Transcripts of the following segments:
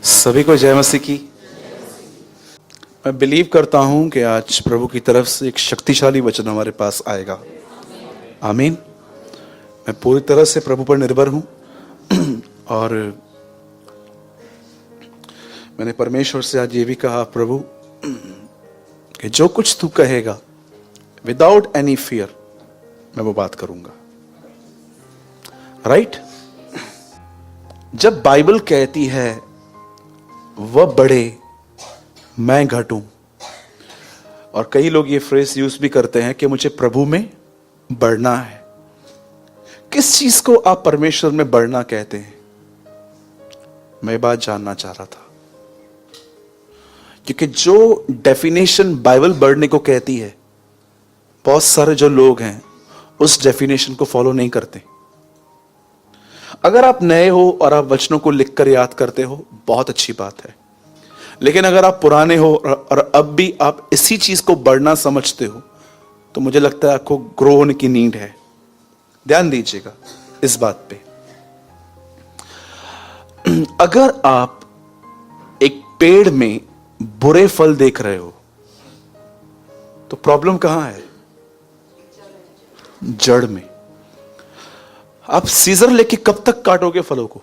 सभी को जय मसीह की। मैं बिलीव करता हूं कि आज प्रभु की तरफ से एक शक्तिशाली वचन हमारे पास आएगा। आमीन। मैं पूरी तरह से प्रभु पर निर्भर हूं और मैंने परमेश्वर से आज ये भी कहा, प्रभु कि जो कुछ तू कहेगा विदाउट एनी फियर मैं वो बात करूंगा। राइट? जब बाइबल कहती है वह बढ़े मैं घटूं, और कई लोग ये फ्रेज यूज भी करते हैं कि मुझे प्रभु में बढ़ना है। किस चीज को आप परमेश्वर में बढ़ना कहते हैं? मैं ये बात जानना चाह रहा था, क्योंकि जो डेफिनेशन बाइबल बढ़ने को कहती है, बहुत सारे जो लोग हैं उस डेफिनेशन को फॉलो नहीं करते। अगर आप नए हो और आप वचनों को लिखकर याद करते हो, बहुत अच्छी बात है। लेकिन अगर आप पुराने हो और अब भी आप इसी चीज को बढ़ना समझते हो, तो मुझे लगता है आपको ग्रो होने की नीड है। ध्यान दीजिएगा इस बात पे। अगर आप एक पेड़ में बुरे फल देख रहे हो, तो प्रॉब्लम कहां है? जड़ में। आप सीजर लेके कब तक काटोगे फलों को?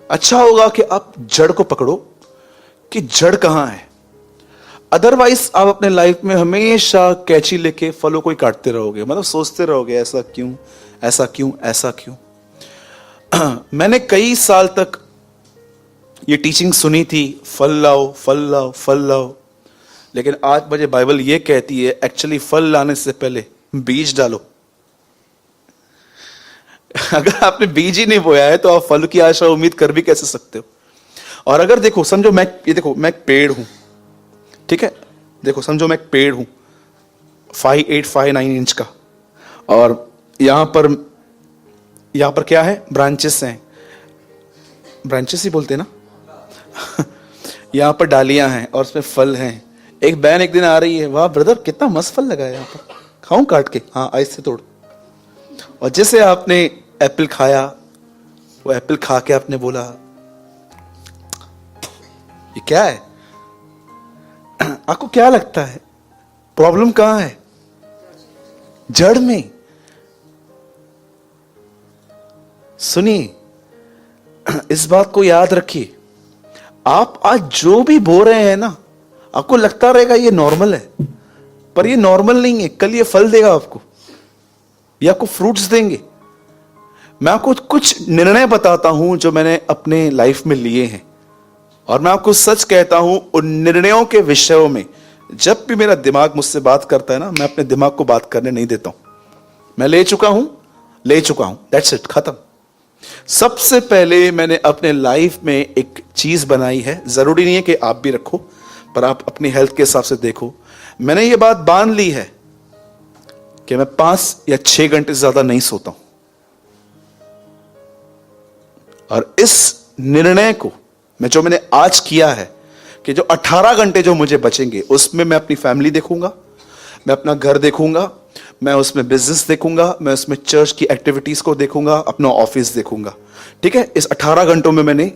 अच्छा होगा कि आप जड़ को पकड़ो कि जड़ कहां है। अदरवाइज आप अपने लाइफ में हमेशा कैंची लेके फलों को ही काटते रहोगे, मतलब सोचते रहोगे ऐसा क्यों, ऐसा क्यों, ऐसा क्यों। मैंने कई साल तक ये टीचिंग सुनी थी, फल लाओ, फल लाओ, फल लाओ। लेकिन आज मुझे बाइबल ये कहती है, एक्चुअली फल लाने से पहले बीज डालो। अगर आपने बीज ही नहीं बोया है तो आप फल की आशा उम्मीद कर भी कैसे सकते हो? और अगर देखो, समझो मैं एक पेड़ हूं, ठीक है? देखो समझो मैं एक पेड़ हूं 5'8" 5'9" इंच का, और यहां पर क्या है? ब्रांचेस हैं, ब्रांचेस ही बोलते हैं ना। यहां पर डालियां हैं और उसमें फल हैं। एक बहन एक दिन आ रही है, वाह ब्रदर कितना मस्त फल लगा है यहाँ पर, खाऊं काट के? हाँ, आइस से तोड़। और जैसे आपने एप्पल खाया, वो एप्पल खा के आपने बोला ये क्या है? आपको क्या लगता है प्रॉब्लम कहां है? जड़ में। सुनिए, इस बात को याद रखिए। आप आज जो भी बोल रहे हैं ना, आपको लगता रहेगा ये नॉर्मल है, पर ये नॉर्मल नहीं है। कल ये फल देगा आपको, ये आपको फ्रूट्स देंगे। मैं आपको कुछ निर्णय बताता हूं जो मैंने अपने लाइफ में लिए हैं, और मैं आपको सच कहता हूं, उन निर्णयों के विषयों में जब भी मेरा दिमाग मुझसे बात करता है ना, मैं अपने दिमाग को बात करने नहीं देता हूं। मैं ले चुका हूं, दैट्स इट, खत्म। सबसे पहले मैंने अपने लाइफ में एक चीज बनाई है, जरूरी नहीं है कि आप भी रखो, पर आप अपनी हेल्थ के हिसाब से देखो। मैंने ये बात बांध ली है कि मैं 5 या 6 घंटे से ज्यादा नहीं सोता हूं। और इस निर्णय को जो मैंने आज किया है कि जो 18 घंटे जो मुझे बचेंगे, उसमें मैं अपनी फैमिली देखूंगा, मैं अपना घर देखूंगा, मैं उसमें बिजनेस देखूंगा, मैं उसमें चर्च की एक्टिविटीज को देखूंगा, अपना ऑफिस देखूंगा। ठीक है? इस 18 घंटों में मैंने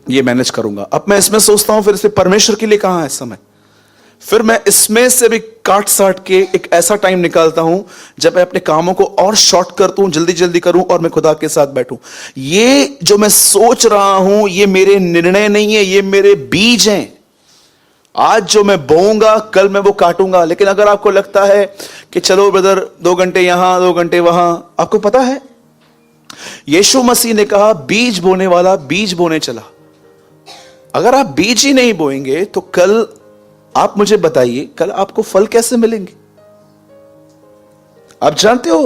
ये मैनेज करूंगा। अब मैं इसमें सोचता हूं, फिर इसे परमेश्वर के लिए कहां है समय? फिर मैं इसमें से भी काट साट के एक ऐसा टाइम निकालता हूं जब मैं अपने कामों को और शॉर्ट करता हूं, जल्दी जल्दी करूं और मैं खुदा के साथ बैठूं। ये जो मैं सोच रहा हूं, ये मेरे निर्णय नहीं है, ये मेरे बीज हैं। आज जो मैं बोऊंगा, कल मैं वो काटूंगा। लेकिन अगर आपको लगता है कि चलो ब्रदर 2 घंटे यहां 2 घंटे वहां, आपको पता है यीशु मसीह ने कहा बीज बोने वाला बीज बोने चला। अगर आप बीज ही नहीं बोएंगे तो कल आप मुझे बताइए, कल आपको फल कैसे मिलेंगे? आप जानते हो,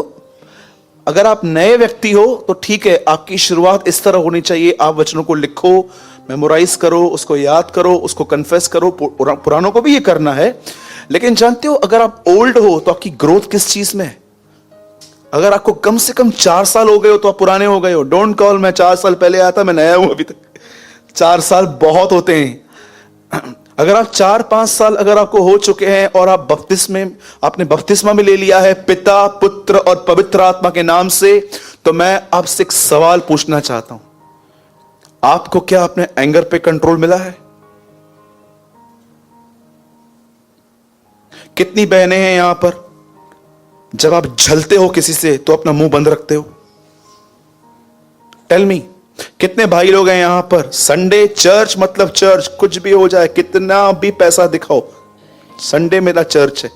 अगर आप नए व्यक्ति हो तो ठीक है, आपकी शुरुआत इस तरह होनी चाहिए। आप वचनों को लिखो, मेमोराइज करो, उसको याद करो, उसको कन्फेस करो। पुरानों को भी ये करना है। लेकिन जानते हो, अगर आप ओल्ड हो तो आपकी ग्रोथ किस चीज में है? अगर आपको कम से कम 4 साल हो गए हो तो आप पुराने हो गए हो। डोंट कॉल मैं 4 साल पहले आया था, मैं नया हूं अभी तक। 4 साल बहुत होते हैं। अगर आप 4-5 साल अगर आपको हो चुके हैं और आप आपने बपतिस्मा में ले लिया है पिता, पुत्र और पवित्र आत्मा के नाम से, तो मैं आपसे एक सवाल पूछना चाहता हूं। आपको क्या अपने एंगर पे कंट्रोल मिला है? कितनी बहनें हैं यहां पर, जब आप झलते हो किसी से तो अपना मुंह बंद रखते हो? Tell me. कितने भाई लोग हैं यहां पर, संडे चर्च मतलब चर्च, कुछ भी हो जाए, कितना भी पैसा दिखाओ, संडे मेरा चर्च है,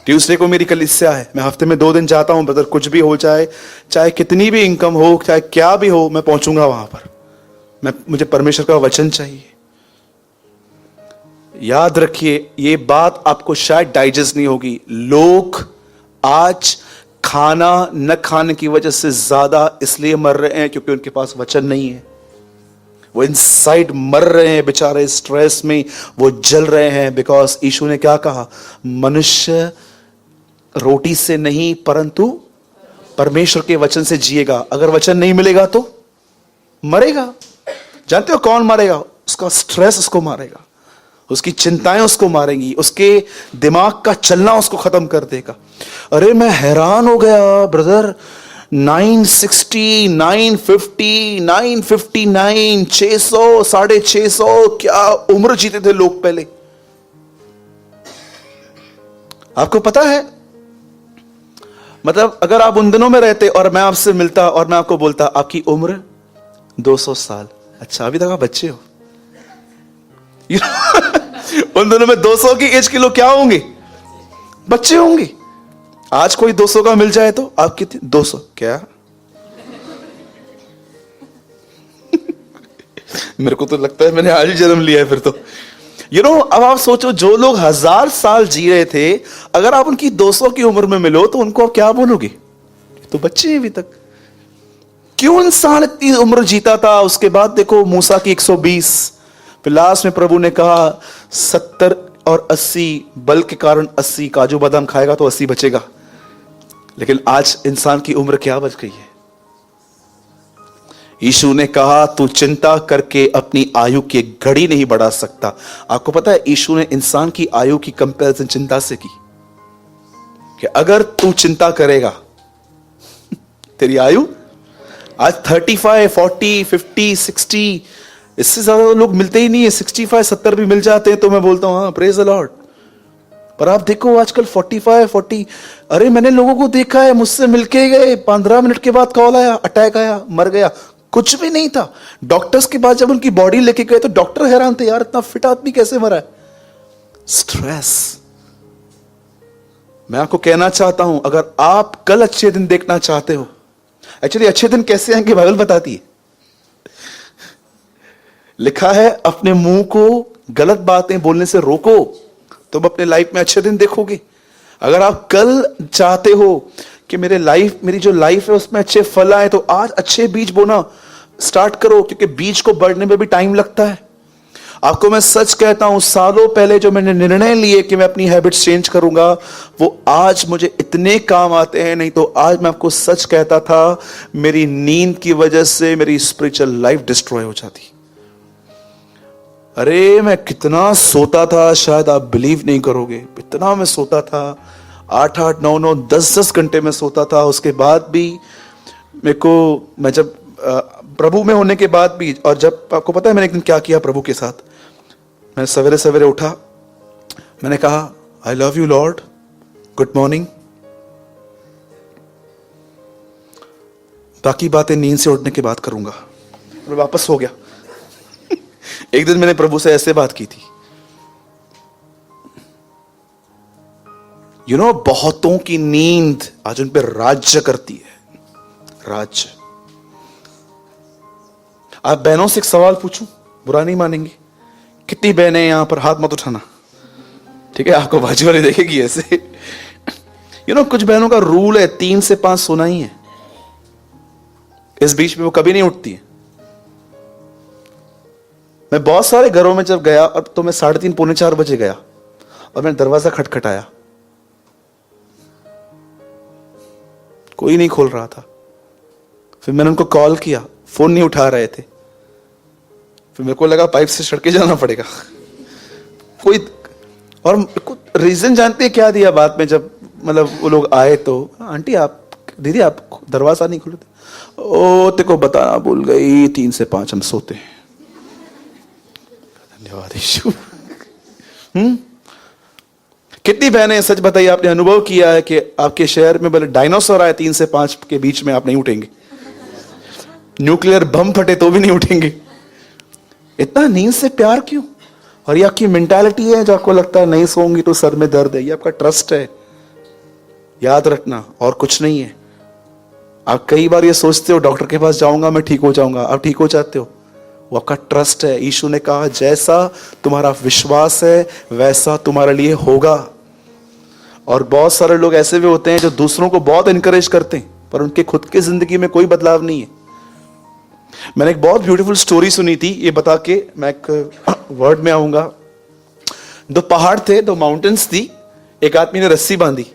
ट्यूसडे को मेरी कलीसिया है, मैं हफ्ते में 2 दिन जाता हूं ब्रदर, कुछ भी हो जाए, चाहे कितनी भी इनकम हो, चाहे क्या भी हो, मैं पहुंचूंगा वहां पर। मुझे परमेश्वर का वचन चाहिए। याद रखिए, ये बात आपको शायद डाइजेस्ट नहीं होगी। लोग आज खाना न खाने की वजह से ज्यादा इसलिए मर रहे हैं क्योंकि उनके पास वचन नहीं है। वो इनसाइड मर रहे हैं बेचारे, स्ट्रेस में वो जल रहे हैं। बिकॉज यीशु ने क्या कहा? मनुष्य रोटी से नहीं परंतु परमेश्वर के वचन से जिएगा। अगर वचन नहीं मिलेगा तो मरेगा। जानते हो कौन मारेगा? उसका स्ट्रेस उसको मारेगा, उसकी चिंताएं उसको मारेंगी, उसके दिमाग का चलना उसको खत्म कर देगा। अरे मैं हैरान हो गया ब्रदर, 960, 950, 959, 600, 650, क्या उम्र जीते थे लोग पहले। आपको पता है, मतलब अगर आप उन दिनों में रहते और मैं आपसे मिलता और मैं आपको बोलता आपकी उम्र 200 साल, अच्छा अभी तक आप बच्चे हो। उन दिनों में 200 की एज के लोग क्या होंगे? बच्चे होंगे। आज कोई 200 का मिल जाए तो आप कितने? 200 क्या? मेरे को तो लगता है मैंने आज ही जन्म लिया है फिर तो। अब आप सोचो, जो लोग 1000 साल जी रहे थे, अगर आप उनकी 200 की उम्र में मिलो तो उनको आप क्या बोलोगे? तो बच्चे हैं अभी तक। क्यों इंसान इतनी उम्र जीता था? उसके बाद देखो मूसा की 120, फिर लास्ट में प्रभु ने कहा 70 और 80, बल के कारण 80, काजू बादाम खाएगा तो 80 बचेगा। लेकिन आज इंसान की उम्र क्या बच गई है? यीशु ने कहा तू चिंता करके अपनी आयु की घड़ी नहीं बढ़ा सकता। आपको पता है यीशु ने इंसान की आयु की कंपैरिजन चिंता से की, कि अगर तू चिंता करेगा तेरी आयु आज 35, 40, 50, 60, इससे ज्यादा लोग मिलते ही नहीं है। 65, 70 भी मिल जाते हैं तो मैं बोलता हूं हाँ प्रेज द लॉर्ड। पर आप देखो आजकल 45, 40, अरे मैंने लोगों को देखा है मुझसे मिलके गए, 15 मिनट के बाद कॉल आया, अटैक आया, मर गया, कुछ भी नहीं था। डॉक्टर्स के बाद जब उनकी बॉडी लेके गए तो डॉक्टर हैरान थे, यार इतना फिट आदमी कैसे मरा है? स्ट्रेस। मैं आपको कहना चाहता हूं, अगर आप कल अच्छे दिन देखना चाहते हो, एक्चुअली अच्छे दिन कैसे आएंगे बाइबल बताती है। लिखा है अपने मुंह को गलत बातें बोलने से रोको, तुम अपने लाइफ में अच्छे दिन देखोगे। अगर आप कल चाहते हो कि मेरी जो लाइफ है उसमें अच्छे फल आए, तो आज अच्छे बीज बोना स्टार्ट करो, क्योंकि बीज को बढ़ने में भी टाइम लगता है। आपको मैं सच कहता हूं, सालों पहले जो मैंने निर्णय लिए कि मैं अपनी हैबिट्स चेंज करूंगा, वो आज मुझे इतने काम आते हैं। नहीं तो आज मैं आपको सच कहता था, मेरी नींद की वजह से मेरी स्पिरिचुअल लाइफ डिस्ट्रॉय हो जाती। अरे मैं कितना सोता था, शायद आप बिलीव नहीं करोगे, इतना मैं सोता था, 8-8, 9-9, 10-10 घंटे में सोता था। उसके बाद भी मेरे को, मैं जब प्रभु में होने के बाद भी, और जब आपको पता है मैंने एक दिन क्या किया प्रभु के साथ, मैं सवेरे सवेरे उठा, मैंने कहा I love you Lord, good morning. बाकी बातें नींद से उठने के बाद करूंगा। मैं वापस सो गया। एक दिन मैंने प्रभु से ऐसे बात की थी। बहुतों की नींद आज उन पर राज्य करती है, राज्य। आप बहनों से एक सवाल पूछूं, बुरा नहीं मानेंगे? कितनी बहनें यहां पर? हाथ मत उठाना, ठीक है? आपको बाजू वाली देखेगी ऐसे। कुछ बहनों का रूल है 3 से 5 सोना ही है, इस बीच में वो कभी नहीं उठती है। मैं बहुत सारे घरों में जब गया, अब तो मैं 3:30, पौने 4 बजे गया और मैंने दरवाजा खटखटाया, कोई नहीं खोल रहा था। फिर मैंने उनको कॉल किया, फोन नहीं उठा रहे थे। फिर मेरे को लगा पाइप से सड़के जाना पड़ेगा कोई। और रीजन जानते हैं क्या दिया बाद में, जब मतलब वो लोग आए तो, आंटी आप, दीदी आप दरवाजा नहीं खोलते। ओ तेरे को बताना भूल गई, 3 से 5 हम सोते हैं। धन्यवाद यीशु। कितनी बहनें सच बताइए, आपने अनुभव किया है कि आपके शहर में भले डायनासोर आए 3 से 5 के बीच में, आप नहीं उठेंगे? न्यूक्लियर बम फटे तो भी नहीं उठेंगे। इतना नींद से प्यार क्यों? और ये आपकी मेंटालिटी है जो आपको लगता है नहीं सोऊंगी तो सर में दर्द है। ये आपका ट्रस्ट है, याद रखना, और कुछ नहीं है। आप कई बार ये सोचते हो डॉक्टर के पास जाऊंगा मैं ठीक हो जाऊंगा, आप ठीक हो जाते हो, वो आपका ट्रस्ट है। यीशु ने कहा जैसा तुम्हारा विश्वास है वैसा तुम्हारे लिए होगा। और बहुत सारे लोग ऐसे भी होते हैं जो दूसरों को बहुत इनकरेज करते हैं पर उनके खुद की जिंदगी में कोई बदलाव नहीं है। मैंने एक बहुत ब्यूटीफुल स्टोरी सुनी थी, ये बता के मैं एक वर्ड में आऊंगा। 2 पहाड़ थे, 2 माउंटेन्स थी। एक आदमी ने रस्सी बांधी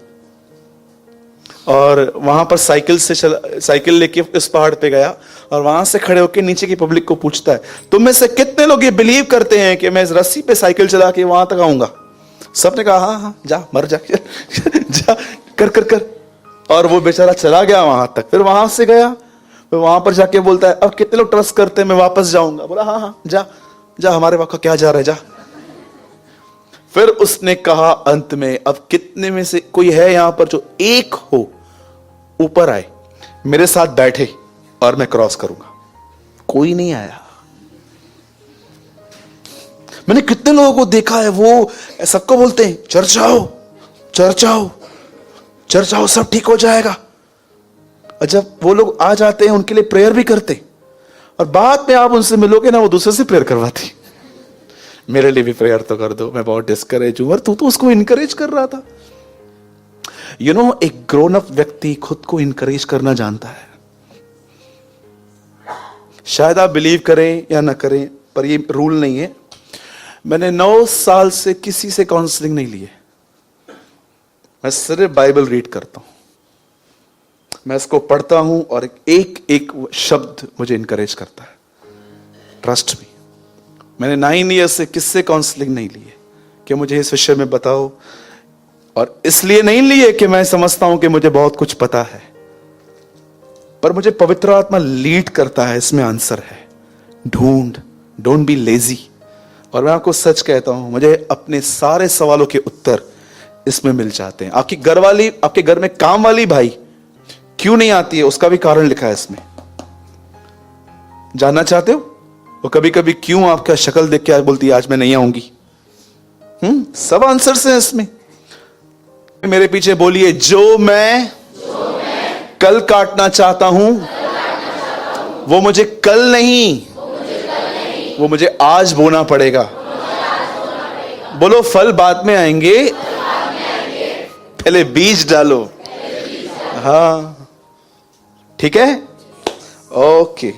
और वहां पर साइकिल लेके इस पहाड़ पे गया और वहां से खड़े होकर नीचे की पब्लिक को पूछता है, तुम में से कितने लोग ये बिलीव करते हैं कि मैं इस रस्सी पे साइकिल चला के वहां तक आऊंगा? सबने कहा हाँ हाँ जा, मर जा जा, कर कर कर। और वो बेचारा चला गया वहां तक। फिर वहां से गया, फिर वहां पर जाके बोलता है, अब कितने लोग ट्रस्ट करते हैं मैं वापस जाऊंगा? बोला हाँ हाँ जा जा, हमारे वहां क्या जा रहा है, जा। फिर उसने कहा अंत में, अब कितने में से कोई है यहां पर जो एक हो ऊपर आए, मेरे साथ बैठे और मैं क्रॉस करूंगा? कोई नहीं आया। मैंने कितने लोगों को देखा है, वो सबको बोलते हैं चर्च आओ चर्च आओ चर्च आओ, सब ठीक हो जाएगा। और जब वो लोग आ जाते हैं उनके लिए प्रेयर भी करते, और बाद में आप उनसे मिलोगे ना, वो दूसरे से प्रेयर करवाती, मेरे लिए भी प्रेयर तो कर दो, मैं बहुत डिस्करेज हूं। और तू तो उसको इनकरेज कर रहा था। यू नो, एक ग्रोन अप व्यक्ति खुद को इनकरेज करना जानता है। शायद आप बिलीव करें या ना करें, पर ये रूल नहीं है। मैंने 9 साल से किसी से काउंसलिंग नहीं ली है। मैं सिर्फ बाइबल रीड करता हूं, मैं इसको पढ़ता हूं और एक एक शब्द मुझे इनकरेज करता है। ट्रस्ट मी, मैंने 9 ईयर से किससे काउंसलिंग नहीं ली है कि मुझे इस विषय में बताओ। और इसलिए नहीं लिए कि मैं समझता हूं कि मुझे बहुत कुछ पता है, पर मुझे पवित्र आत्मा लीड करता है, इसमें आंसर है। ढूंढ, डोंट बी लेजी। और मैं आपको सच कहता हूं, मुझे अपने सारे सवालों के उत्तर इसमें मिल जाते हैं। आपकी घरवाली, आपके घर में काम वाली भाई क्यों नहीं आती है, उसका भी कारण लिखा है इसमें। जानना चाहते हो? वो कभी कभी क्यों आपका शक्ल देख के बोलती है आज मैं नहीं आऊंगी? सब आंसर्स हैं इसमें। मेरे पीछे बोलिए, जो मैं कल काटना चाहता हूं वो मुझे कल नहीं, वो मुझे आज बोना पड़ेगा। बोलो, फल बाद में आएंगे, पहले बीज डालो। हाँ, ठीक है, ओके।